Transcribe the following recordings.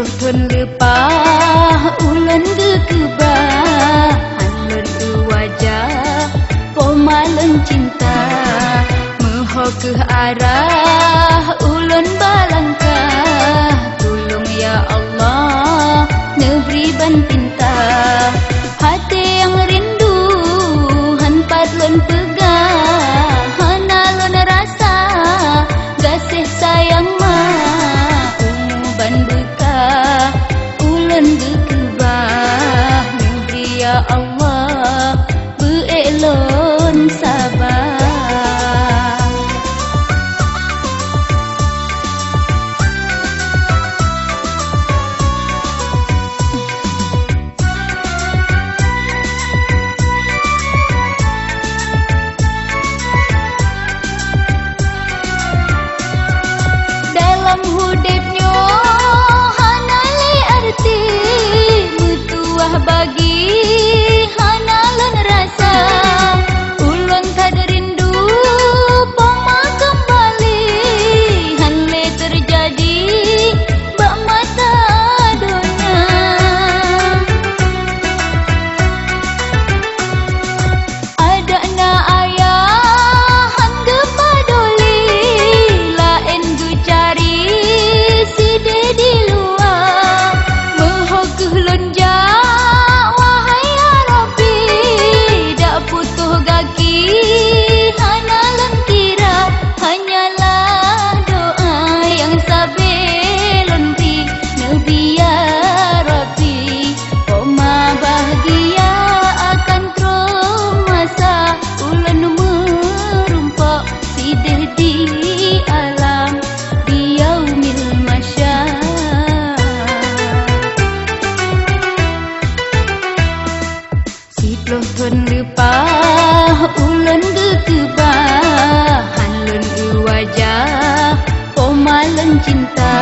Siploh tun lepah ulen gekebah hanlun wajah pomalun cinta meho ke arah ulun balangkah tulung ya Allah negeri ban pinta hati yang rindu hanpat lun pegah hanalun rasa gasih sayang mah ban bekah ulun gekebah negeri ya Allah beelon sabar. Dalam hudipnya hanali arti mutuah bagi hanalun rasa ulun tad rindu poma kembali hanle terjadi bak mata dunia ada na ayah han gepadoli lain cari si di luar mehoguh lonja wahai ya Rabbi dak putuh gaki hanalun kira hanyalah doa yang sabelon ti Nabi ya Rabbi oma bahagia akan masa ulun merumpak sidih di alam Siploh tun lepah ulun gekebah hanlun wajah pomalun cinta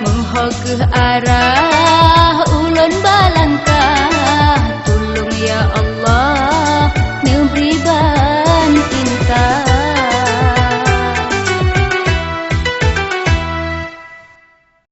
meho ke arah